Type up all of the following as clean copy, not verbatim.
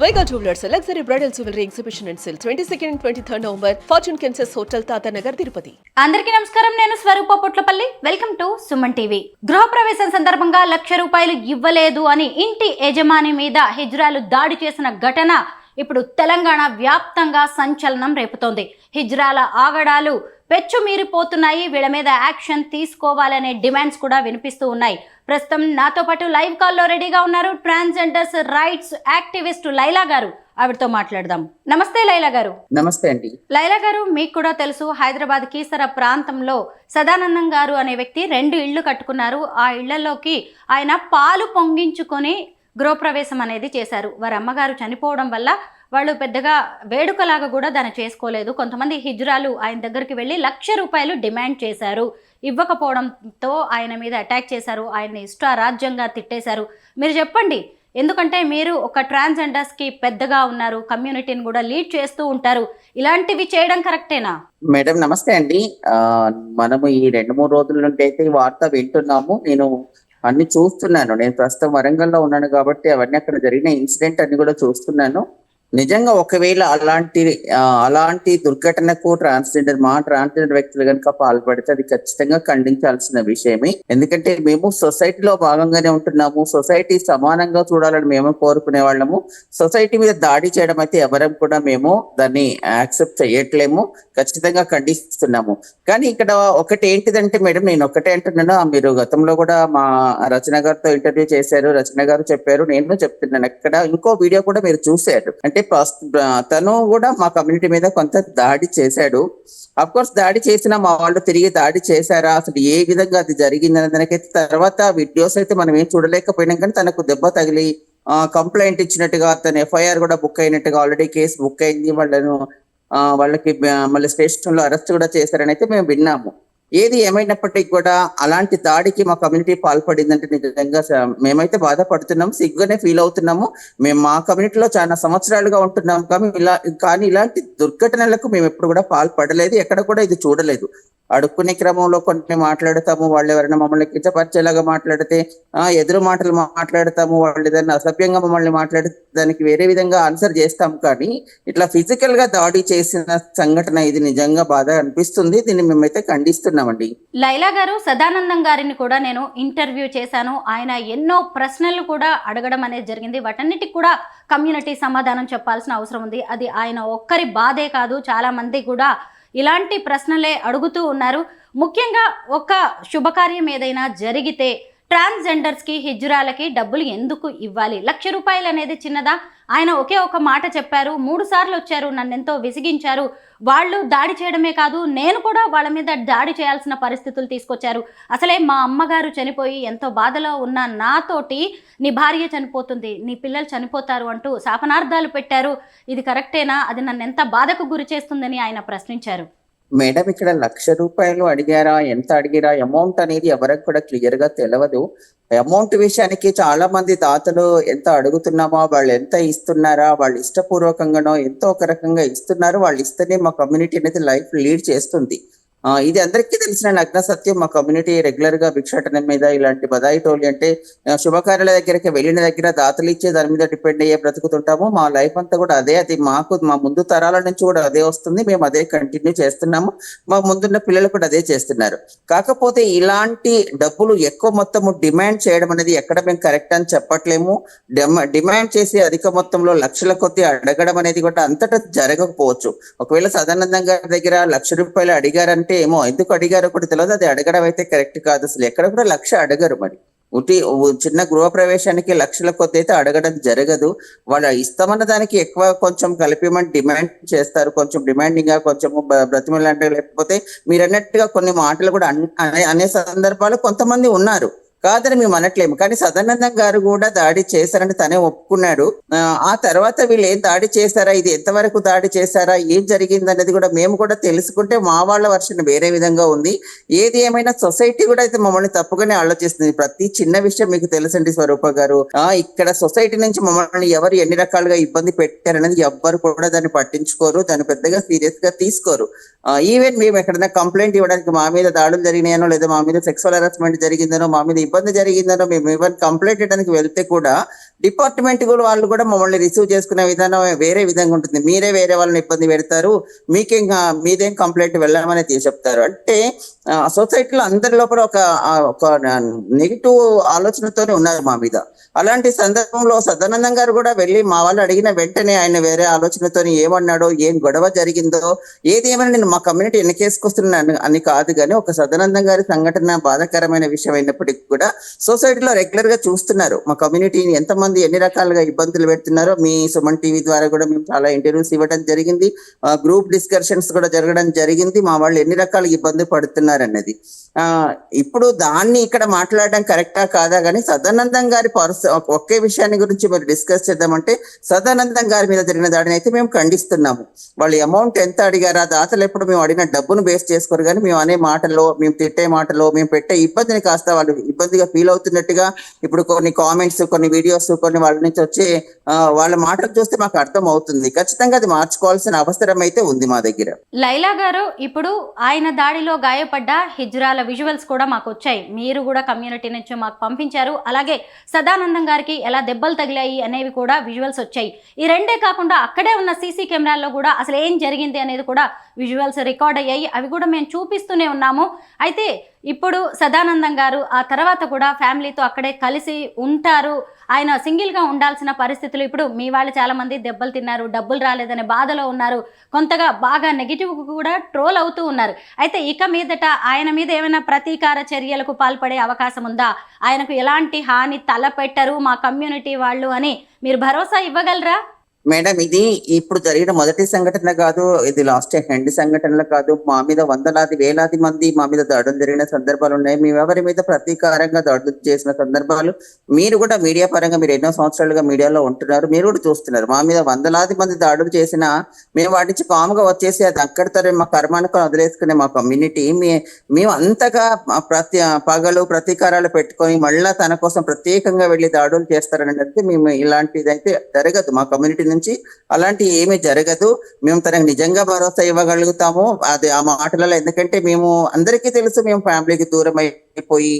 Vega Jewelers, a luxury bridal jewelry exhibition and sale 22nd and 23rd November, Fortune Kansas Hotel, Tatanagar, Tirupati. అందరికీ నమస్కారం. నేను Swaroopa Potlapalli. Welcome to Suman TV. గృహప్రవేశం సందర్భంగా ₹1,00,000 ఇవ్వలేదు అని ఇంటి యజమాని మీద హిజ్రాలు దాడి చేసిన ఘటన ఇప్పుడు తెలంగాణ వ్యాప్తంగా సంచలనం రేపుతోంది. హిజ్రాల ఆగడాలు పెచ్చు మీరిపోతున్నాయి. వీళ్ళ మీద యాక్షన్ తీసుకోవాలనే డిమాండ్స్ కూడా వినిపిస్తూ ఉన్నాయి. ప్రస్తుతం నాతో పాటు లైవ్ కాల్లో రెడీగా ఉన్నారు ట్రాన్స్జెండర్స్ రైట్స్ యాక్టివిస్ట్ లైలా గారు. ఆవిడతో మాట్లాడదాం. నమస్తే లైలా గారు. నమస్తే అండి. లైలా గారు, మీకు కూడా తెలుసు, హైదరాబాద్ కీసర ప్రాంతంలో సదానందం గారు అనే వ్యక్తి 2 ఇళ్లు కట్టుకున్నారు. ఆ ఇళ్లలోకి ఆయన పాలు పొంగించుకొని గృహప్రవేశం అనేది చేశారు. వారి అమ్మగారు చనిపోవడం వల్ల వాళ్ళు పెద్దగా వేడుకలాగా కూడా దాన్ని చేసుకోలేదు. కొంతమంది హిజ్రాలు ఆయన దగ్గరికి వెళ్ళి ₹1,00,000 డిమాండ్ చేశారు. ఇవ్వకపోవడంతో ఆయన మీద అటాక్ చేశారు. ఆయన్ని ఇష్టారాజ్యంగా తిట్టేశారు. మీరు చెప్పండి, ఎందుకంటే మీరు ఒక ట్రాన్స్జెండర్స్కి పెద్దగా ఉన్నారు, కమ్యూనిటీని కూడా లీడ్ చేస్తూ ఉంటారు. ఇలాంటివి చేయడం కరెక్టేనా? మేడం నమస్తే అండి. మనము ఈ 2-3 రోజుల నుండి అయితే ఈ వార్త వింటున్నాము. నేను అన్ని చూస్తున్నాను. నేను ప్రస్తుతం వరంగల్లో ఉన్నాను కాబట్టి అవన్నీ అక్కడ జరిగిన ఇన్సిడెంట్ అన్ని కూడా చూస్తున్నాను. నిజంగా ఒకవేళ అలాంటి దుర్ఘటనకు ట్రాన్స్జెండర్ వ్యక్తులు కనుక పాల్పడితే అది ఖచ్చితంగా ఖండించాల్సిన విషయమే. ఎందుకంటే మేము సొసైటీలో భాగంగానే ఉంటున్నాము. సొసైటీ సమానంగా చూడాలని మేము కోరుకునే వాళ్ళము. సొసైటీ మీద దాడి చేయడం అయితే ఎవరం కూడా మేము దాన్ని యాక్సెప్ట్ చేయట్లేము, ఖచ్చితంగా ఖండిస్తున్నాము. కానీ ఇక్కడ ఒకటి ఏంటిదంటే మేడం, నేను ఒకటే అంటున్నాను, మీరు గతంలో కూడా మా రచన గారితో ఇంటర్వ్యూ చేశారు, రచన గారు చెప్పారు, నేను చెప్తున్నాను. ఇక్కడ ఇంకో వీడియో కూడా మీరు చూశారు. అంటే తను కూడా మా కమ్యూనిటీ మీద కొంత దాడి చేశాడు. అఫ్ కోర్స్ దాడి చేసినా మా వాళ్ళు తిరిగి దాడి చేశారా, అసలు ఏ విధంగా అది జరిగిందనే దానికైతే తర్వాత వీడియోస్ అయితే మనం ఏం చూడలేకపోయినాం. కానీ తనకు దెబ్బ తగిలి కంప్లైంట్ ఇచ్చినట్టుగా, తన ఎఫ్ఐఆర్ కూడా బుక్ అయినట్టుగా, ఆల్రెడీ కేసు బుక్ అయింది. వాళ్ళకి మళ్ళీ స్టేషన్ లో అరెస్ట్ కూడా చేశారని అయితే మేము విన్నాము. ఏది ఏమైనప్పటికీ కూడా అలాంటి దాడికి మా కమ్యూనిటీ పాల్పడిందంటే నిజంగా మేమైతే బాధపడుతున్నాము, సిగ్గుగానే ఫీల్ అవుతున్నాము. మేము మా కమ్యూనిటీలో చాలా సంవత్సరాలుగా ఉంటున్నాము, కానీ ఇలాంటి దుర్ఘటనలకు మేము ఎప్పుడు కూడా పాల్పడలేదు, ఎక్కడ కూడా ఇది చూడలేదు. అడుక్కునే క్రమంలో కొన్ని మాట్లాడతాము, వాళ్ళు ఎవరైనా మమ్మల్ని కించపరిచేలాగా మాట్లాడితే ఎదురు మాటలు మాట్లాడతాము, వాళ్ళు ఏదైనా అసభ్యంగా మమ్మల్ని మాట్లాడితే దానికి వేరే విధంగా ఆన్సర్ చేస్తాము. కానీ ఇట్లా ఫిజికల్ గా దాడి చేసిన సంఘటన ఇది నిజంగా బాధ అనిపిస్తుంది. దీన్ని మేమైతే ఖండిస్తున్నామండి. లైలా గారు, సదానందం గారిని కూడా నేను ఇంటర్వ్యూ చేశాను. ఆయన ఎన్నో ప్రశ్నలు కూడా అడగడం అనేది జరిగింది. వాటన్నిటికి కూడా కమ్యూనిటీ సమాధానం చెప్పాల్సిన అవసరం ఉంది. అది ఆయన ఒక్కరి బాధే కాదు, చాలా మంది కూడా ఇలాంటి ప్రశ్నలే అడుగుతూ ఉన్నారు. ముఖ్యంగా ఒక శుభకార్యం ఏదైనా జరిగితే ట్రాన్స్జెండర్స్కి, హిజ్రాలకి డబ్బులు ఎందుకు ఇవ్వాలి? ₹1,00,000 అనేది చిన్నదా? ఆయన ఒకే ఒక మాట చెప్పారు, 3 సార్లు వచ్చారు, నన్ను ఎంతో విసిగించారు, వాళ్ళు దాడి చేయడమే కాదు నేను కూడా వాళ్ళ మీద దాడి చేయాల్సిన పరిస్థితులు తీసుకొచ్చారు. అసలే మా అమ్మగారు చనిపోయి ఎంతో బాధలో ఉన్న నాతోటి నీ భార్య చనిపోతుంది, నీ పిల్లలు చనిపోతారు అంటూ శాపనార్థాలు పెట్టారు. ఇది కరెక్టేనా? అది నన్ను ఎంత బాధకు గురి చేస్తుందని ఆయన ప్రశ్నించారు. మేడం ఇక్కడ ₹1,00,000 అడిగారా, ఎంత అడిగారా, అమౌంట్ అనేది ఎవరికి కూడా క్లియర్ గా తెలియదు. అమౌంట్ విషయానికి చాలా మంది దాతలు ఎంత అడుగుతున్నామో, వాళ్ళు ఎంత ఇస్తున్నారా, వాళ్ళు ఇష్టపూర్వకంగానో ఎంతో ఒక రకంగా ఇస్తున్నారు. వాళ్ళు ఇస్తేనే మా కమ్యూనిటీ అనేది లైఫ్ లీడ్ చేస్తుంది. ఇది అందరికీ తెలిసిన నగ్న సత్యం. మా కమ్యూనిటీ రెగ్యులర్ గా భిక్షాటన మీద, ఇలాంటి బదాయి టోలి అంటే శుభకార్యాల దగ్గరికి వెళ్ళిన దగ్గర దాతలు ఇచ్చే దాని మీద డిపెండ్ అయ్యే బ్రతుకుతుంటాము. మా లైఫ్ అంతా కూడా అదే. అది మాకు మా ముందు తరాల నుంచి కూడా అదే వస్తుంది. మేము అదే కంటిన్యూ చేస్తున్నాము. మా ముందున్న పిల్లలు కూడా అదే చేస్తున్నారు. కాకపోతే ఇలాంటి డబ్బులు ఎక్కువ మొత్తము డిమాండ్ చేయడం అనేది ఎక్కడ మేము కరెక్ట్ అని చెప్పట్లేము. డిమాండ్ చేసి అధిక మొత్తంలో లక్షల కొద్ది అడగడం అనేది కూడా అంతటా జరగకపోవచ్చు. ఒకవేళ సదానందం గారి దగ్గర ₹1,00,000 అడిగారంటే ఏమో, ఎందుకు అడిగారో కూడా తెలియదు. అది అడగడం అయితే కరెక్ట్ కాదు. అసలు ఎక్కడ కూడా 1,00,000 అడగరు. మరి చిన్న గృహప్రవేశానికి లక్షల కొద్ది అయితే అడగడం జరగదు. వాళ్ళు ఇస్తామన్న దానికి ఎక్కువ కొంచెం కలిపిమని డిమాండ్ చేస్తారు. కొంచెం డిమాండింగ్ గా, కొంచెం బ్రతిమలాంటి, లేకపోతే మీరు అన్నట్టుగా కొన్ని మాటలు కూడా అనే సందర్భాలు కొంతమంది ఉన్నారు. కాదని మేము అనట్లేము. కానీ సదానందం గారు కూడా దాడి చేశారని తనే ఒప్పుకున్నాడు. ఆ తర్వాత వీళ్ళు ఏం దాడి చేశారా, ఇది ఎంతవరకు దాడి చేశారా, ఏం జరిగింది అనేది కూడా మేము కూడా తెలుసుకుంటే మా వాళ్ళ వర్షన్ వేరే విధంగా ఉంది. ఏది ఏమైనా సొసైటీ కూడా అయితే మమ్మల్ని తప్పుగానే ఆలోచిస్తుంది. ప్రతి చిన్న విషయం మీకు తెలుసండి స్వరూప గారు, ఇక్కడ సొసైటీ నుంచి మమ్మల్ని ఎవరు ఎన్ని రకాలుగా ఇబ్బంది పెట్టారనేది ఎవ్వరు కూడా దాన్ని పట్టించుకోరు, దాన్ని పెద్దగా సీరియస్ గా తీసుకోరు. ఈవెన్ మేము ఎక్కడైనా కంప్లైంట్ ఇవ్వడానికి మా మీద దాడులు జరిగినాయనో, లేదా మా మీద సెక్సువల్ హెరాస్మెంట్ జరిగిందనో, మా మీద ఇబ్బంది జరిగిందనో మేము ఈవెన్ కంప్లైంట్ చేయడానికి వెళ్తే కూడా డిపార్ట్మెంట్ కూడా వాళ్ళు కూడా మమ్మల్ని రిసీవ్ చేసుకునే విధానం వేరే విధంగా ఉంటుంది. మీరే వేరే వాళ్ళని ఇబ్బంది పెడతారు, మీదేం కంప్లైంట్ వెళ్ళామని చెప్తారు. అంటే సొసైటీలో అందరి లోపల ఒక నెగిటివ్ ఆలోచనతోనే ఉన్నారు మా మీద. అలాంటి సందర్భంలో సదానందం గారు కూడా వెళ్ళి మా వాళ్ళు అడిగిన వెంటనే ఆయన వేరే ఆలోచనతో ఏమన్నాడో, ఏం గొడవ జరిగిందో, ఏది ఏమైనా నేను మా కమ్యూనిటీ వెనకేసుకొస్తున్నాను అని కాదు, కానీ ఒక సదానందం గారి సంఘటన బాధాకరమైన విషయం అయినప్పటికీ కూడా సొసైటీలో రెగ్యులర్ గా చూస్తున్నారు మా కమ్యూనిటీని ఎంతమంది ఎన్ని రకాలుగా ఇబ్బందులు పెడుతున్నారో. మీ సుమన్ టీవీ ద్వారా కూడా మేము చాలా ఇంటర్వ్యూస్ ఇవ్వడం జరిగింది, గ్రూప్ డిస్కషన్స్ కూడా జరగడం జరిగింది, మా వాళ్ళు ఎన్ని రకాల ఇబ్బంది పడుతున్నారు అన్నది. ఇప్పుడు దాన్ని ఇక్కడ మాట్లాడడం కరెక్టా కాదా, కానీ సదానందం గారి ఒకే విషయాన్ని గురించి మరి డిస్కస్ చేద్దామంటే సదానందం గారి మీద జరిగిన దాడిని అయితే మేము ఖండిస్తున్నాము. వాళ్ళు అమౌంట్ ఎంత అడిగారా, దాతలు ఎప్పుడు మేము అడిగిన డబ్బును బేస్ చేసుకోరు, కానీ మేము అనే మాటలో, మేము తిట్టే మాటలో, మేము పెట్టే ఇబ్బందిని కాస్త వాళ్ళు ఇబ్బందిగా ఫీల్ అవుతున్నట్టుగా ఇప్పుడు కొన్ని కామెంట్స్, కొన్ని వీడియోస్, కొన్ని వాళ్ళ నుంచి వచ్చే వాళ్ళ మాటలు చూస్తే మాకు అర్థం అవుతుంది. ఖచ్చితంగా అది మార్చుకోవాల్సిన అవసరం అయితే ఉంది మా దగ్గర. లైలా గారు, ఇప్పుడు ఆయన దాడిలో గాయపడ్డ హిజ్రాల విజువల్స్ కూడా మాకు వచ్చాయి, మీరు కూడా కమ్యూనిటీ నుంచి మాకు పంపించారు. అలాగే సదానందం గారికి ఎలా దెబ్బలు తగిలాయి అనేవి కూడా విజువల్స్ వచ్చాయి. ఈ రెండే కాకుండా అక్కడే ఉన్న సీసీ కెమెరాల్లో కూడా అసలు ఏం జరిగింది అనేది కూడా విజువల్స్ రికార్డ్ అయ్యాయి, అవి కూడా మేము చూపిస్తూనే ఉన్నాము. అయితే ఇప్పుడు సదానందం గారు ఆ తర్వాత కూడా ఫ్యామిలీతో అక్కడే కలిసి ఉంటారు, ఆయన సింగిల్గా ఉండాల్సిన పరిస్థితులు. ఇప్పుడు మీ వాళ్ళు చాలామంది దెబ్బలు తిన్నారు, డబ్బులు రాలేదనే బాధలో ఉన్నారు, కొంతగా బాగా నెగిటివ్ కూడా ట్రోల్ అవుతూ ఉన్నారు. అయితే ఇక మీదట ఆయన మీద ఏమైనా ప్రతీకార చర్యలకు పాల్పడే అవకాశం ఉందా? ఆయనకు ఎలాంటి హాని తలపెట్టరు మా కమ్యూనిటీ వాళ్ళు అని మీరు భరోసా ఇవ్వగలరా? మేడం, ఇది ఇప్పుడు జరిగిన మొదటి సంఘటన కాదు, ఇది లాస్ట్ రెండు సంఘటనలు కాదు. మా మీద వందలాది వేలాది మంది మా మీద దాడులు జరిగిన సందర్భాలు ఉన్నాయి. మేమెవరి మీద ప్రతీకారంగా దాడులు చేసిన సందర్భాలు మీరు కూడా మీడియా పరంగా మీరు ఎన్నో సంవత్సరాలుగా మీడియాలో ఉంటున్నారు, మీరు కూడా చూస్తున్నారు. మా మీద వందలాది మంది దాడులు చేసినా మేము వాటి నుంచి కాముగా వచ్చేసి అది అక్కడితో మా కర్మానుకం వదిలేసుకునే మా కమ్యూనిటీ మేము అంతగా పగలు ప్రతీకారాలు పెట్టుకొని మళ్ళా తన కోసం ప్రత్యేకంగా వెళ్ళి దాడులు చేస్తారని అంటే మేము ఇలాంటిది అయితే జరగదు. మా కమ్యూనిటీ నుంచి అలాంటి ఏమీ జరగదు. మేము తనకు నిజంగా భరోసా ఇవ్వగలుగుతాము అది ఆ మాటలలో. ఎందుకంటే మేము అందరికీ తెలుసు, మేము ఫ్యామిలీకి దూరం అయిపోయి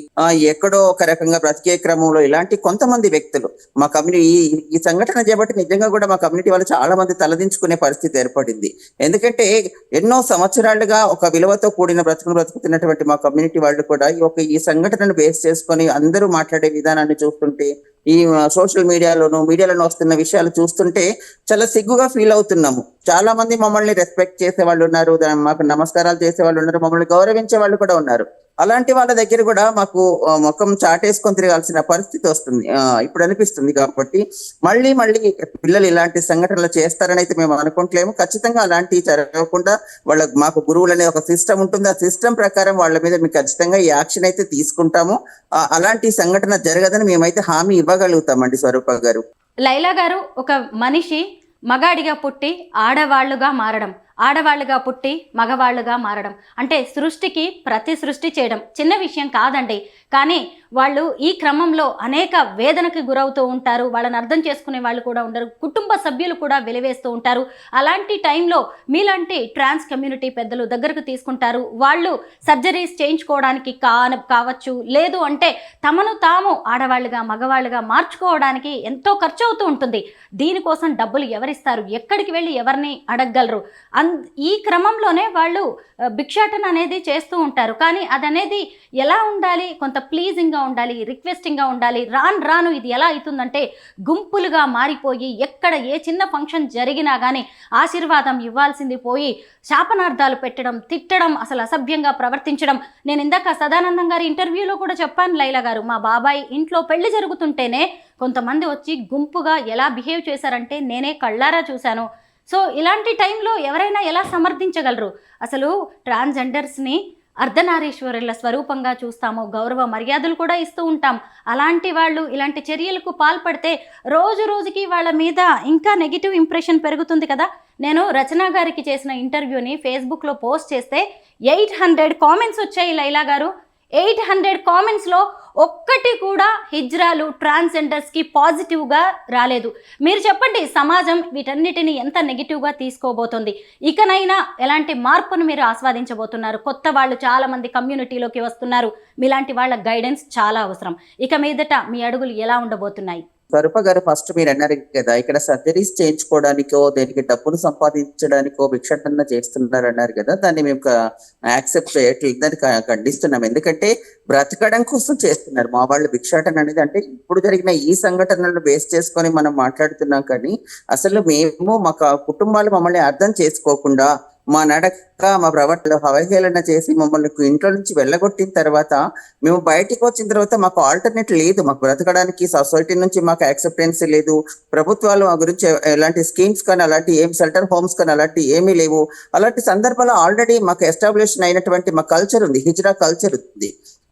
ఎక్కడో ఒక రకంగా బ్రతికే క్రమంలో ఇలాంటి కొంతమంది వ్యక్తులు మా కమ్యూనిటీ ఈ సంఘటన చేపట్టి నిజంగా కూడా మా కమ్యూనిటీ వాళ్ళు చాలా మంది తలదించుకునే పరిస్థితి ఏర్పడింది. ఎందుకంటే ఎన్నో సంవత్సరాలుగా ఒక విలువతో కూడిన బ్రతుకుతున్నటువంటి మా కమ్యూనిటీ వాళ్ళు కూడా ఈ సంఘటనను బేస్ చేసుకొని అందరూ మాట్లాడే విధానాన్ని చూస్తుంటే, ఈ సోషల్ మీడియాలోను వస్తున్న విషయాలు చూస్తుంటే చాలా సిగ్గుగా ఫీల్ అవుతున్నాము. చాలా మంది మమ్మల్ని రెస్పెక్ట్ చేసే వాళ్ళు ఉన్నారు, మాకు నమస్కారాలు చేసే వాళ్ళు ఉన్నారు, మమ్మల్ని గౌరవించే వాళ్ళు కూడా ఉన్నారు. అలాంటి వాళ్ళ దగ్గర కూడా మాకు ముఖం చాటేసుకొని తిరగాల్సిన పరిస్థితి వస్తుంది ఇప్పుడు అనిపిస్తుంది. కాబట్టి మళ్ళీ పిల్లలు ఇలాంటి సంఘటనలు చేస్తారని అయితే మేము అనుకుంటలేము. ఖచ్చితంగా అలాంటివి జరగకుండా మాకు గురువులు అనే ఒక సిస్టమ్ ఉంటుంది, ఆ సిస్టమ్ ప్రకారం వాళ్ళ మీద మేము ఖచ్చితంగా ఈ యాక్షన్ అయితే తీసుకుంటాము. అలాంటి సంఘటన జరగదని మేమైతే హామీ ఇవ్వగలుగుతామండి. స్వరూప గారు, లైలా గారు, ఒక మనిషి మగాడిగా పుట్టి ఆడవాళ్లుగా మారడం, ఆడవాళ్ళుగా పుట్టి మగవాళ్ళుగా మారడం అంటే సృష్టికి ప్రతి సృష్టి చేయడం చిన్న విషయం కాదండి. కానీ వాళ్ళు ఈ క్రమంలో అనేక వేదనకి గురవుతూ ఉంటారు, వాళ్ళని అర్థం చేసుకునే వాళ్ళు కూడా ఉండరు, కుటుంబ సభ్యులు కూడా వెలివేస్తూ ఉంటారు. అలాంటి టైంలో మీలాంటి ట్రాన్స్ కమ్యూనిటీ పెద్దలు దగ్గరకు తీసుకుంటారు. వాళ్ళు సర్జరీస్ చేయించుకోవడానికి కావచ్చు, లేదు అంటే తమను తాము ఆడవాళ్ళుగా మగవాళ్ళుగా మార్చుకోవడానికి ఎంతో ఖర్చు అవుతూ ఉంటుంది. దీనికోసం డబ్బులు ఎవరిస్తారు, ఎక్కడికి వెళ్ళి ఎవరిని అడగగలరు? ఈ క్రమంలోనే వాళ్ళు భిక్షాటన అనేది చేస్తూ ఉంటారు. కానీ అదనేది ఎలా ఉండాలి, కొంత ప్లీజింగ్గా ఉండాలి, రిక్వెస్టింగ్గా ఉండాలి. రాను ఇది ఎలా అవుతుందంటే గుంపులుగా మారిపోయి ఎక్కడ ఏ చిన్న ఫంక్షన్ జరిగినా కానీ ఆశీర్వాదం ఇవ్వాల్సింది పోయి శాపనార్థాలు పెట్టడం, తిట్టడం, అసలు అసభ్యంగా ప్రవర్తించడం. నేను ఇందాక సదానందం గారి ఇంటర్వ్యూలో కూడా చెప్పాను లైలా గారు, మా బాబాయ్ ఇంట్లో పెళ్లి జరుగుతుంటేనే కొంతమంది వచ్చి గుంపుగా ఎలా బిహేవ్ చేశారంటే నేనే కళ్ళారా చూశాను. సో ఇలాంటి టైంలో ఎవరైనా ఎలా సమర్థించగలరు? అసలు ట్రాన్స్జెండర్స్ని అర్ధనారీశ్వరుల స్వరూపంగా చూస్తాము, గౌరవ మర్యాదలు కూడా ఇస్తూ ఉంటాం. అలాంటి వాళ్ళు ఇలాంటి చర్యలకు పాల్పడితే రోజు రోజుకి వాళ్ళ మీద ఇంకా నెగిటివ్ ఇంప్రెషన్ పెరుగుతుంది కదా. నేను రచన గారికి చేసిన ఇంటర్వ్యూని ఫేస్బుక్లో పోస్ట్ చేస్తే 800 కామెంట్స్ వచ్చాయి లైలా గారు. 800 కామెంట్స్లో ఒక్కటి కూడా హిజ్రాలు ట్రాన్స్జెండర్స్కి పాజిటివ్గా రాలేదు. మీరు చెప్పండి, సమాజం వీటన్నిటిని ఎంత నెగిటివ్గా తీసుకోబోతోంది? ఇకనైనా ఎలాంటి మార్పును మీరు ఆస్వాదించబోతున్నారు? కొత్త వాళ్ళు చాలామంది కమ్యూనిటీలోకి వస్తున్నారు, మీలాంటి వాళ్ళ గైడెన్స్ చాలా అవసరం. ఇక మీదట మీ అడుగులు ఎలా ఉండబోతున్నాయి? స్వరూప గారు, ఫస్ట్ మీరు అన్నారు కదా, ఇక్కడ సర్జరీస్ చేయించుకోవడానికో దేనికి డబ్బును సంపాదించడానికో భిక్షాటన చేస్తున్నారు అన్నారు కదా, దాన్ని మేము యాక్సెప్ట్ చేయట్లేదు, దాన్ని ఖండిస్తున్నాం. ఎందుకంటే బ్రతకడం కోసం చేస్తున్నారు మా వాళ్ళు భిక్షాటన అనేది. అంటే ఇప్పుడు జరిగిన ఈ సంఘటనలను బేస్ చేసుకొని మనం మాట్లాడుతున్నాం, కానీ అసలు మేము మా కుటుంబాలు మమ్మల్ని అర్థం చేసుకోకుండా మా నడక మా ప్రవర్తనలో అవహేళన చేసి మమ్మల్ని ఇంట్లో నుంచి వెళ్ళగొట్టిన తర్వాత మేము బయటికి వచ్చిన తర్వాత మాకు ఆల్టర్నేట్ లేదు, మాకు బ్రతకడానికి సొసైటీ నుంచి మాకు యాక్సెప్టెన్స్ లేదు. ప్రభుత్వాలు మా గురించి ఎలాంటి స్కీమ్స్ కానీ అలాంటి ఏం షెల్టర్ హోమ్స్ కానీ అలాంటి ఏమీ లేవు. అలాంటి సందర్భాల్లో ఆల్రెడీ మాకు ఎస్టాబ్లిష్ అయినటువంటి మా కల్చర్ ఉంది, హిజ్రా కల్చర్ ఉంది.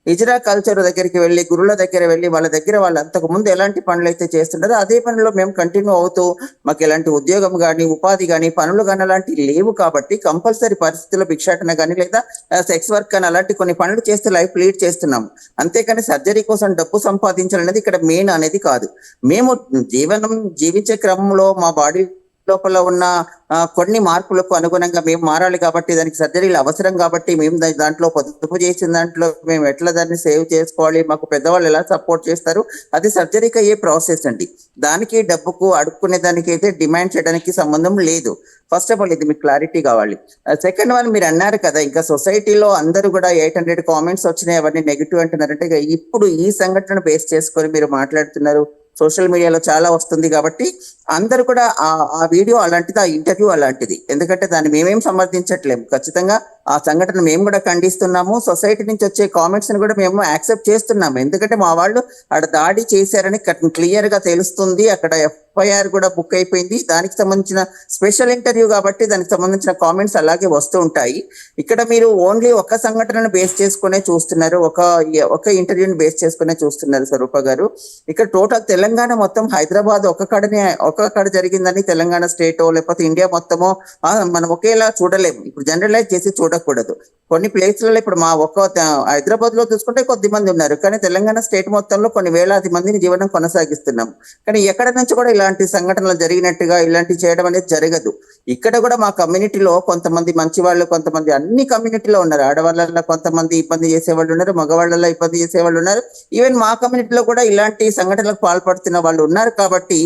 హిజ్రా కల్చర్ దగ్గరికి వెళ్ళి గురువుల దగ్గర వెళ్ళి వాళ్ళ దగ్గర వాళ్ళు అంతకు ముందు ఎలాంటి పనులు అయితే చేస్తుంటారో అదే పనిలో మేము కంటిన్యూ అవుతూ మాకు ఎలాంటి ఉద్యోగం కానీ ఉపాధి కానీ పనులు కానీ అలాంటివి లేవు. కాబట్టి కంపల్సరీ పరిస్థితుల్లో భిక్షాటన కానీ లేదా సెక్స్ వర్క్ కానీ అలాంటి కొన్ని పనులు చేస్తూ లైఫ్ లీడ్ చేస్తున్నాం. అంతేకాని సర్జరీ అనేది డబ్బు సంపాదించాలనేది ఇక్కడ మెయిన్ అనేది కాదు. మేము జీవించే క్రమంలో మా బాడీ లోపల ఉన్న కొన్ని మార్పులకు అనుగుణంగా మేము మారాలి కాబట్టి దానికి సర్జరీలు అవసరం కాబట్టి మేము దాంట్లో పొదుపు చేసిన దాంట్లో మేము ఎట్లా దాన్ని సేవ్ చేసుకోవాలి, మాకు పెద్దవాళ్ళు ఎలా సపోర్ట్ చేస్తారు, అది సర్జరీకి అయ్యే ప్రాసెస్ అండి. దానికి డబ్బుకు అడుక్కునే దానికి అయితే డిమాండ్ చేయడానికి సంబంధం లేదు. ఫస్ట్ ఆఫ్ ఆల్ ఇది మీకు క్లారిటీ కావాలి. సెకండ్ వన్, మీరు అన్నారు కదా ఇంకా సొసైటీలో అందరూ కూడా 800 కామెంట్స్ వచ్చినాయి అవన్నీ నెగిటివ్ అంటున్నారంటే, ఇప్పుడు ఈ సంఘటన బేస్ చేసుకొని మీరు మాట్లాడుతున్నారు. సోషల్ మీడియాలో చాలా వస్తుంది కాబట్టి అందరూ కూడా ఆ వీడియో అలాంటిది, ఆ ఇంటర్వ్యూ అలాంటిది. ఎందుకంటే దాన్ని మేమేం సమర్థించట్లేము. ఖచ్చితంగా ఆ సంఘటన మేము కూడా ఖండిస్తున్నాము. సొసైటీ నుంచి వచ్చే కామెంట్స్ ని కూడా మేము యాక్సెప్ట్ చేస్తున్నాము. ఎందుకంటే మా వాళ్ళు అక్కడ దాడి చేశారని క్లియర్ గా తెలుస్తుంది. అక్కడ FIR కూడా బుక్ అయిపోయింది. దానికి సంబంధించిన స్పెషల్ ఇంటర్వ్యూ కాబట్టి దానికి సంబంధించిన కామెంట్స్ అలాగే వస్తూ ఉంటాయి. ఇక్కడ మీరు ఓన్లీ ఒక సంఘటనను బేస్ చేసుకునే చూస్తున్నారు, ఒక ఇంటర్వ్యూని బేస్ చేసుకునే చూస్తున్నారు స్వరూప గారు. ఇక్కడ టోటల్ తెలంగాణ మొత్తం హైదరాబాద్ ఒక్క కాడ జరిగిందని తెలంగాణ స్టేటో లేకపోతే ఇండియా మొత్తమో మనం ఒకేలా చూడలేము. ఇప్పుడు జనరలైజ్ చేసి చూడకూడదు. కొన్ని ప్లేస్లలో ఇప్పుడు మా హైదరాబాద్ లో చూసుకుంటే కొద్ది మంది ఉన్నారు, కానీ తెలంగాణ స్టేట్ మొత్తంలో కొన్ని వేలాది మందిని జీవనం కొనసాగిస్తున్నాం. కానీ ఎక్కడ నుంచి కూడా ఇలాంటి సంఘటనలు జరిగినట్టుగా ఇలాంటివి చేయడం అనేది జరగదు. ఇక్కడ కూడా మా కమ్యూనిటీలో కొంతమంది మంచి వాళ్ళు, కొంతమంది అన్ని కమ్యూనిటీలో ఉన్నారు. ఆడవాళ్ళలో కొంతమంది ఇబ్బంది చేసేవాళ్ళు ఉన్నారు, మగవాళ్ళలో ఇబ్బంది చేసేవాళ్ళు ఉన్నారు. ఈవెన్ మా కమ్యూనిటీలో కూడా ఇలాంటి సంఘటనలకు పాల్పడుతున్న వాళ్ళు ఉన్నారు. కాబట్టి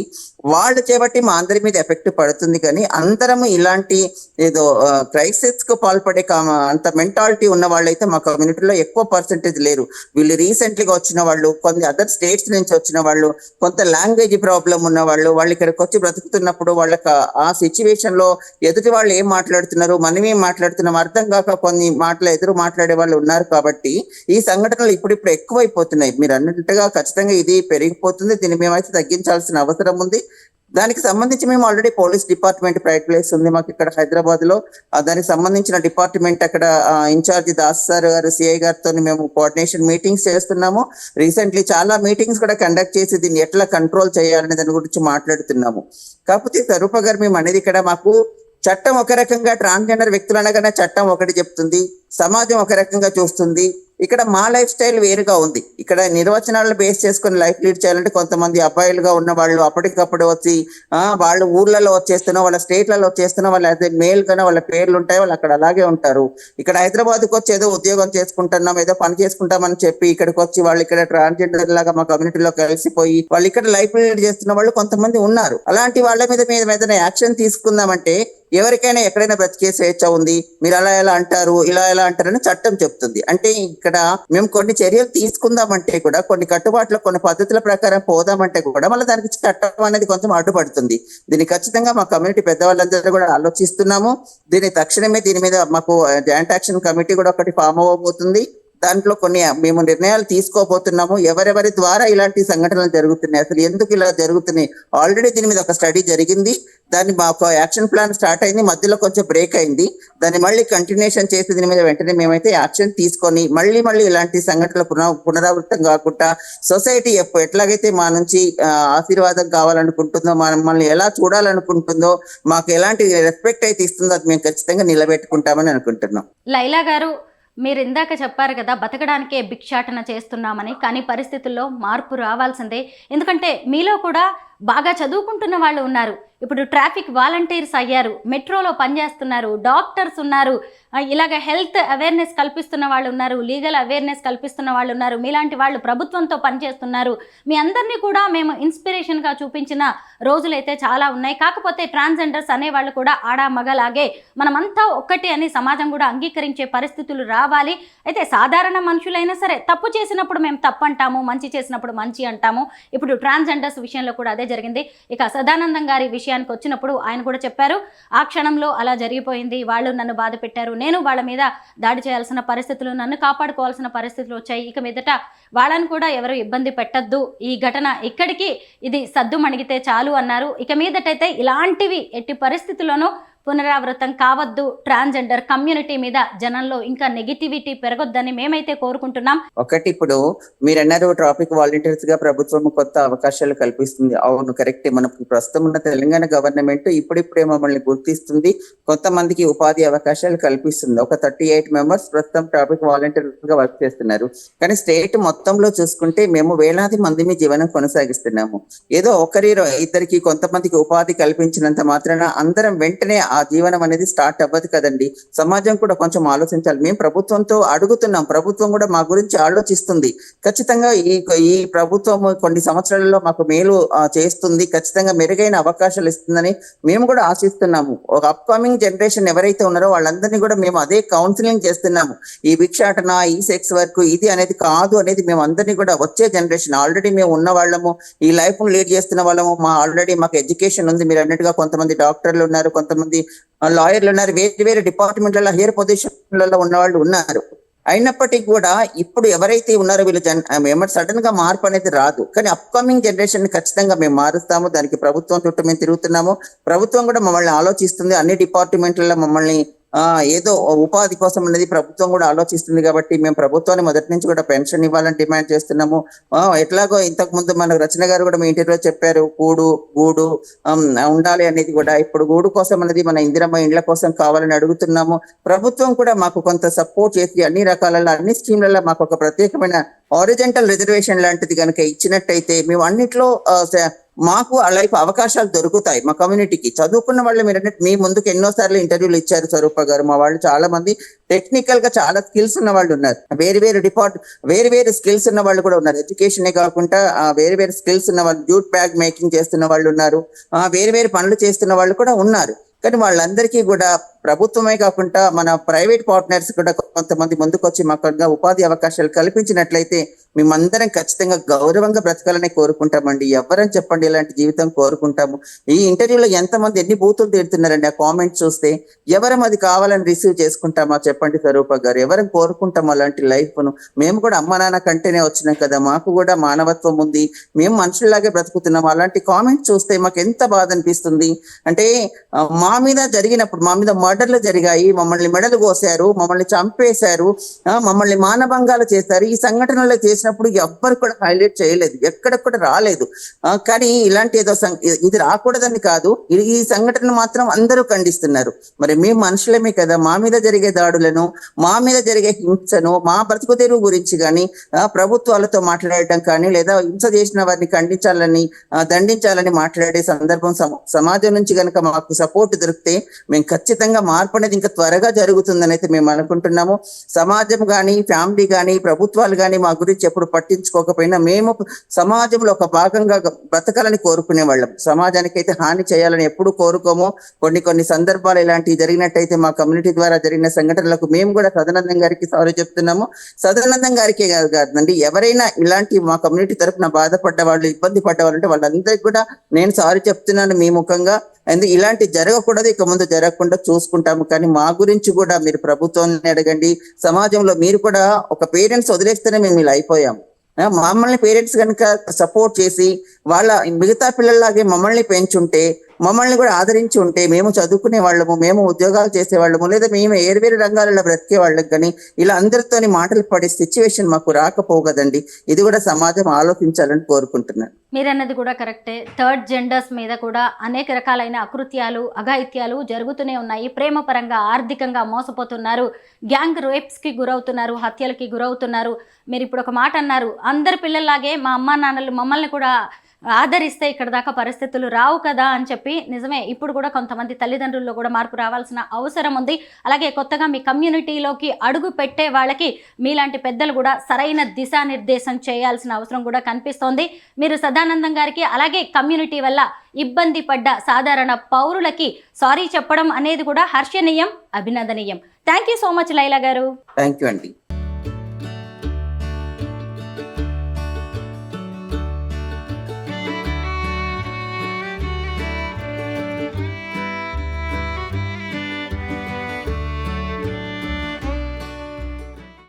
వాళ్ళు చేపట్టి మా అందరి మీద ఎఫెక్ట్ పడుతుంది. కానీ అందరము ఇలాంటి ఏదో క్రైసిస్ కు పాల్పడే అంత మెంటాలిటీ ఉన్న వాళ్ళు అయితే మా కమ్యూనిటీలో ఎక్కువ పర్సెంటేజ్ లేరు. వీళ్ళు రీసెంట్లీగా వచ్చిన వాళ్ళు, కొన్ని అదర్ స్టేట్స్ నుంచి వచ్చిన వాళ్ళు, కొంత లాంగ్వేజ్ ప్రాబ్లం ఉన్న వాళ్ళు ఇక్కడికి వచ్చి బ్రతుకుతున్నప్పుడు వాళ్ళకి ఆ సిచ్యువేషన్ లో ఎదుటి వాళ్ళు ఏం మాట్లాడుతున్నారు, మనం ఏం మాట్లాడుతున్నాం అర్థం కాక కొన్ని ఎదురు మాట్లాడే వాళ్ళు ఉన్నారు. కాబట్టి ఈ సంఘటనలు ఇప్పుడు ఎక్కువైపోతున్నాయి. మీరు అన్నట్టుగా ఖచ్చితంగా ఇది పెరిగిపోతుంది. దీన్ని మేమైతే తగ్గించాల్సిన అవసరం ఉంది. దానికి సంబంధించి మేము already police department private place ఉంది మాకు ఇక్కడ హైదరాబాద్ లో. దానికి సంబంధించిన డిపార్ట్మెంట్ అక్కడ ఇన్ఛార్జి దాస్ సార్ గారు, సిఐ గారితో మేము కోఆర్డినేషన్ మీటింగ్స్ చేస్తున్నాము. రీసెంట్లీ చాలా మీటింగ్స్ కూడా కండక్ట్ చేసి దీన్ని ఎట్లా కంట్రోల్ చేయాలనే దాని గురించి మాట్లాడుతున్నాము. కాకపోతే స్వరూప గారు, మేము అనేది ఇక్కడ మాకు చట్టం ఒక రకంగా, ట్రాన్స్జెండర్ వ్యక్తులు అనగానే చట్టం ఒకటి చెప్తుంది, సమాజం ఒక రకంగా చూస్తుంది. ఇక్కడ మా లైఫ్ స్టైల్ వేరుగా ఉంది. ఇక్కడ నిర్వచనాలను బేస్ చేసుకుని లైఫ్ లీడ్ చేయాలంటే కొంతమంది అబ్బాయిలుగా ఉన్న వాళ్ళు అప్పటికప్పుడు వచ్చి వాళ్ళు ఊర్లలో వచ్చేస్తున్నా, వాళ్ళ స్టేట్లలో వచ్చేస్తున్నా, వాళ్ళు అదే మేల్ కన్నా వాళ్ళ పేర్లు ఉంటాయి, వాళ్ళు అక్కడ అలాగే ఉంటారు. ఇక్కడ హైదరాబాద్కి వచ్చి ఏదో ఉద్యోగం చేసుకుంటున్నాం, ఏదో పని చేసుకుంటామని చెప్పి ఇక్కడికి వచ్చి వాళ్ళు ఇక్కడ ట్రాన్స్జెండర్ లాగా మా కమ్యూనిటీలో కలిసిపోయి వాళ్ళు ఇక్కడ లైఫ్ లీడ్ చేస్తున్న వాళ్ళు కొంతమంది ఉన్నారు. అలాంటి వాళ్ళ మీద యాక్షన్ తీసుకుందామంటే ఎవరికైనా ఎక్కడైనా బ్రతికే స్వేచ్ఛ ఉంది. మీరు ఎలా అంటారు, ఇలా ఎలా అంటారని చట్టం చెప్తుంది. అంటే ఇక్కడ మేము కొన్ని చర్యలు తీసుకుందామంటే కూడా, కొన్ని కట్టుబాట్ల కొన్ని పద్ధతుల ప్రకారం పోదామంటే కూడా మళ్ళీ దానికి చట్టం అనేది కొంచెం అడ్డుపడుతుంది. దీన్ని ఖచ్చితంగా మా కమ్యూనిటీ పెద్దవాళ్ళందరూ కూడా ఆలోచిస్తున్నాము. దీని మీద మాకు జాయింట్ యాక్షన్ కమిటీ కూడా ఒకటి ఫామ్ అవ్వబోతుంది. దాంట్లో కొన్ని మేము నిర్ణయాలు తీసుకోబోతున్నాము. ఎవరెవరి ద్వారా ఇలాంటి సంఘటనలు జరుగుతున్నాయి, అసలు ఎందుకు ఇలా జరుగుతున్నాయి, ఆల్రెడీ దీని మీద ఒక స్టడీ జరిగింది. దాన్ని మాకు యాక్షన్ ప్లాన్ స్టార్ట్ అయింది, మధ్యలో కొంచెం బ్రేక్ అయింది. దాన్ని మళ్ళీ కంటిన్యూషన్ చేసి దీని మీద వెంటనే మేమైతే యాక్షన్ తీసుకొని మళ్ళీ ఇలాంటి సంఘటనలు పునరావృతం కాకుండా సొసైటీ ఎట్లాగైతే మా నుంచి ఆశీర్వాదం కావాలనుకుంటుందో, మమ్మల్ని ఎలా చూడాలనుకుంటుందో, మాకు ఎలాంటి రెస్పెక్ట్ అయితే ఇస్తుందో అది మేము ఖచ్చితంగా నిలబెట్టుకుంటామని అనుకుంటున్నాం. లైలా గారు, మీరు ఇందాక చెప్పారు కదా, బతకడానికే భిక్షాటన చేస్తున్నామని. కానీ పరిస్థితుల్లో మార్పు రావాల్సిందే. ఎందుకంటే మీలో కూడా బాగా చదువుకుంటున్న వాళ్ళు ఉన్నారు. ఇప్పుడు ట్రాఫిక్ వాలంటీర్స్ అయ్యారు, మెట్రోలో పనిచేస్తున్నారు, డాక్టర్స్ ఉన్నారు, ఇలాగ హెల్త్ అవేర్నెస్ కల్పిస్తున్న వాళ్ళు ఉన్నారు, లీగల్ అవేర్నెస్ కల్పిస్తున్న వాళ్ళు ఉన్నారు, మీలాంటి వాళ్ళు ప్రభుత్వంతో పనిచేస్తున్నారు. మీ అందరినీ కూడా మేము ఇన్స్పిరేషన్గా చూపించిన రోజులైతే చాలా ఉన్నాయి. కాకపోతే ట్రాన్స్జెండర్స్ అనేవాళ్ళు కూడా ఆడ మగలాగే మనమంతా ఒక్కటి అని సమాజం కూడా అంగీకరించే పరిస్థితులు రావాలి. అయితే సాధారణ మనుషులైనా సరే తప్పు చేసినప్పుడు మేము తప్పు అంటాము, మంచి చేసినప్పుడు మంచి అంటాము. ఇప్పుడు ట్రాన్స్జెండర్స్ విషయంలో కూడా అదే జరిగింది. ఇక సదానందం గారి విషయానికి వచ్చినప్పుడు ఆయన కూడా చెప్పారు, ఆ క్షణంలో అలా జరిగిపోయింది, వాళ్ళు నన్ను బాధ పెట్టారు, నేను వాళ్ళ మీద దాడి చేయాల్సిన పరిస్థితులు, నన్ను కాపాడుకోవాల్సిన పరిస్థితులు వచ్చాయి, ఇక మీదట వాళ్ళని కూడా ఎవరు ఇబ్బంది పెట్టద్దు, ఈ ఘటన ఇక్కడికి ఇది సద్దు మణిగితే చాలు అన్నారు. ఇక మీదటైతే ఇలాంటివి ఎట్టి పరిస్థితుల్లోనూ పునరావృతం కావద్దు, ట్రాన్స్జెండర్ కమ్యూనిటీ మీద జనంలో ఇంకా నెగిటివిటీ పెరగొద్దని మేమైతే కోరుకుంటున్నాం. ఒకటి, ఇప్పుడు మీరు అన్నారు ట్రాఫిక్ వాలంటీర్స్ గా ప్రభుత్వం కొత్త అవకాశాలు కల్పిస్తుంది. అవును, కరెక్టే. మనకు ప్రస్తుతం ఉన్న తెలంగాణ గవర్నమెంట్ ఇప్పుడిప్పుడే మమ్మల్ని గుర్తిస్తుంది, కొంతమందికి ఉపాధి అవకాశాలు కల్పిస్తుంది. ఒక 38 మెంబర్స్ ప్రస్తుతం ట్రాఫిక్ వాలంటీర్స్ గా వర్క్ చేస్తున్నారు. కానీ స్టేట్ మొత్తంలో చూసుకుంటే మేము వేలాది మంది జీవనం కొనసాగిస్తున్నాము. ఏదో ఒకరి ఇద్దరికి కొంతమందికి ఉపాధి కల్పించినంత మాత్రాన అందరం వెంటనే ఆ జీవనం అనేది స్టార్ట్ అవ్వదు కదండి. సమాజం కూడా కొంచెం ఆలోచించాలి. మేము ప్రభుత్వంతో అడుగుతున్నాం, ప్రభుత్వం కూడా మా గురించి ఆలోచిస్తుంది. ఖచ్చితంగా ఈ ప్రభుత్వం కొన్ని సంవత్సరాలలో మాకు మేలు చేస్తుంది, ఖచ్చితంగా మెరుగైన అవకాశాలు ఇస్తుందని మేము కూడా ఆశిస్తున్నాము. ఒక అప్కమింగ్ జనరేషన్ ఎవరైతే ఉన్నారో వాళ్ళందరినీ కూడా మేము అదే కౌన్సిలింగ్ చేస్తున్నాము. ఈ భిక్షాటన, ఈ సెక్స్ వర్క్ ఇది అనేది కాదు అనేది మేము అందరినీ కూడా, వచ్చే జనరేషన్ ఆల్రెడీ మేము ఉన్న వాళ్ళము, ఈ లైఫ్ లీడ్ చేస్తున్న వాళ్ళము, ఆల్రెడీ మాకు ఎడ్యుకేషన్ ఉంది. మీరు అన్నట్టుగా కొంతమంది డాక్టర్లు ఉన్నారు, కొంతమంది లాయర్లు ఉన్నారు, వేరే వేరే డిపార్ట్మెంట్లలో హైయర్ పొజిషన్లలో ఉన్న వాళ్ళు ఉన్నారు. అయినప్పటికీ కూడా ఇప్పుడు ఎవరైతే ఉన్నారో వీళ్ళు సడన్ గా మార్పు అనేది రాదు. కానీ అప్కమింగ్ జనరేషన్ ఖచ్చితంగా మేము మారుస్తాము. దానికి ప్రభుత్వం చుట్టూ మేము తిరుగుతున్నాము. ప్రభుత్వం కూడా మమ్మల్ని ఆలోచిస్తుంది. అన్ని డిపార్ట్మెంట్లలో మమ్మల్ని ఏదో ఉపాధి కోసం అనేది ప్రభుత్వం కూడా ఆలోచిస్తుంది. కాబట్టి మేము ప్రభుత్వాన్ని మొదటి నుంచి కూడా పెన్షన్ ఇవ్వాలని డిమాండ్ చేస్తున్నాము. ఎట్లాగో ఇంతకు ముందు మన రచన గారు కూడా మీ ఇంటర్వ్యూలో చెప్పారు, గూడు ఉండాలి అనేది కూడా. ఇప్పుడు గూడు కోసం అనేది మన ఇందిరమ్మ ఇండ్ల కోసం కావాలని అడుగుతున్నాము. ప్రభుత్వం కూడా మాకు కొంత సపోర్ట్ చేసి అన్ని రకాలలో అన్ని స్కీమ్లలో మాకు ఒక ప్రత్యేకమైన హారిజంటల్ రిజర్వేషన్ లాంటిది కనుక ఇచ్చినట్టయితే మేము అన్నిట్లో మాకు లైఫ్ అవకాశాలు దొరుకుతాయి. మా కమ్యూనిటీకి చదువుకున్న వాళ్ళు మీరు మీ ముందుకు ఎన్నోసార్లు ఇంటర్వ్యూలు ఇచ్చారు స్వరూప గారు. మా వాళ్ళు చాలా మంది టెక్నికల్ గా చాలా స్కిల్స్ ఉన్న వాళ్ళు ఉన్నారు, వేరు వేరు స్కిల్స్ ఉన్న వాళ్ళు కూడా ఉన్నారు. ఎడ్యుకేషనే కాకుండా వేరు వేరు స్కిల్స్ ఉన్న వాళ్ళు, జూట్ బ్యాగ్ మేకింగ్ చేస్తున్న వాళ్ళు ఉన్నారు, వేరు వేరు పనులు చేస్తున్న వాళ్ళు కూడా ఉన్నారు. కానీ వాళ్ళందరికీ కూడా ప్రభుత్వమే కాకుండా మన ప్రైవేట్ పార్ట్నర్స్ కూడా కొంతమంది ముందుకు వచ్చి మాకు ఉపాధి అవకాశాలు కల్పించినట్లయితే మేమందరం ఖచ్చితంగా గౌరవంగా బ్రతకాలని కోరుకుంటామండి. ఎవరని చెప్పండి ఇలాంటి జీవితం కోరుకుంటాము. ఈ ఇంటర్వ్యూలో ఎంతమంది ఎన్ని బూతులు తిడుతున్నారండి ఆ కామెంట్స్ చూస్తే. ఎవరం అది కావాలని రిసీవ్ చేసుకుంటామా చెప్పండి స్వరూప గారు? ఎవరం కోరుకుంటాం అలాంటి లైఫ్ ను? మేము కూడా అమ్మ నాన్న కంటేనే వచ్చినాం కదా, మాకు కూడా మానవత్వం ఉంది, మేము మనుషుల్లాగే బ్రతుకుతున్నాం. అలాంటి కామెంట్స్ చూస్తే మాకు ఎంత బాధ అనిపిస్తుంది అంటే, మా మీద జరిగినప్పుడు, మా మీద మర్డర్లు జరిగాయి, మమ్మల్ని మెడలు కోసారు, మమ్మల్ని చంపేశారు, మమ్మల్ని మానభంగాలు చేశారు. ఈ సంఘటనలు చేసినప్పుడు ఎవ్వరు కూడా హైలైట్ చేయలేదు, ఎక్కడ కూడా రాలేదు. కానీ ఇలాంటి ఏదో ఇది రాకూడదని కాదు, ఈ సంఘటన మాత్రం అందరూ ఖండిస్తున్నారు. మరి మేము మనుషులమే కదా, మా మీద జరిగే దాడులను, మా మీద జరిగే హింసను, మా బ్రతుకు తెరువు గురించి కానీ ప్రభుత్వాలతో మాట్లాడటం కానీ, లేదా హింస చేసిన వారిని ఖండించాలని, దండించాలని మాట్లాడే సందర్భం సమాజం నుంచి కనుక మాకు సపోర్ట్ దొరికితే మేము ఖచ్చితంగా మార్పు అనేది ఇంకా త్వరగా జరుగుతుందని అయితే మేము అనుకుంటున్నాము. సమాజం కానీ, ఫ్యామిలీ కానీ, ప్రభుత్వాలు కానీ మా గురించి ఎప్పుడు పట్టించుకోకపోయినా మేము సమాజంలో ఒక భాగంగా బ్రతకాలని కోరుకునే వాళ్ళం. సమాజానికి అయితే హాని చేయాలని ఎప్పుడు కోరుకోము. కొన్ని సందర్భాలు ఇలాంటివి జరిగినట్టయితే మా కమ్యూనిటీ ద్వారా జరిగిన సంఘటనలకు మేము కూడా సదానందం గారికి సారీ చెప్తున్నాము. సదానందం గారికి కాదండి, ఎవరైనా ఇలాంటి మా కమ్యూనిటీ తరఫున బాధపడ్డ వాళ్ళు, ఇబ్బంది పడ్డ వాళ్ళు ఉంటే వాళ్ళందరికీ కూడా నేను సారీ చెప్తున్నాను మీ ముఖంగా. ఇలాంటి జరగకూడదు, ఇక ముందు జరగకుండా చూసుకుంటాము. కానీ మా గురించి కూడా మీరు ప్రభుత్వాన్ని అడగండి, సమాజంలో మీరు కూడా ఒక పేరెంట్స్ వదిలేస్తేనే మేము ఇలా అయిపోయాము. మమ్మల్ని పేరెంట్స్ కనుక సపోర్ట్ చేసి వాళ్ళ మిగతా పిల్లల్లాగే మమ్మల్ని పెంచుంటే మమ్మల్ని కూడా ఆదరించి ఉంటే మేము చదువుకునే వాళ్ళము, మేము ఉద్యోగాలు చేసేవాళ్ళము, లేదా మేము వేరు రంగాలలో బ్రతికే వాళ్ళకి కానీ ఇలా అందరితోని మాటలు పడే సిచ్యువేషన్ మాకు రాకపోగదండి. ఇది కూడా సమాజం ఆలోచించాలని కోరుకుంటున్నాను. మీరన్నది కూడా కరెక్టే. థర్డ్ జెండర్స్ మీద కూడా అనేక రకాలైన అకృత్యాలు, అఘాయిత్యాలు జరుగుతూనే ఉన్నాయి. ప్రేమ పరంగా, ఆర్థికంగా మోసపోతున్నారు, గ్యాంగ్ రేప్స్కి గురవుతున్నారు, హత్యలకి గురవుతున్నారు. మీరు ఇప్పుడు ఒక మాట అన్నారు, అందరి పిల్లల్లాగే మా అమ్మా నాన్నలు మమ్మల్ని కూడా ఆదరిస్తే ఇక్కడ దాకా పరిస్థితులు రావు కదా అని చెప్పి. నిజమే, ఇప్పుడు కూడా కొంతమంది తల్లిదండ్రుల్లో కూడా మార్పు రావాల్సిన అవసరం ఉంది. అలాగే కొత్తగా మీ కమ్యూనిటీలోకి అడుగు పెట్టే వాళ్ళకి మీలాంటి పెద్దలు కూడా సరైన దిశానిర్దేశం చేయాల్సిన అవసరం కూడా కనిపిస్తోంది. మీరు సదానందం గారికి అలాగే కమ్యూనిటీ వల్ల ఇబ్బంది పడ్డ సాధారణ పౌరులకి సారీ చెప్పడం అనేది కూడా హర్షణీయం, అభినందనీయం. Thank you so much Laila garu. Thank you అండి.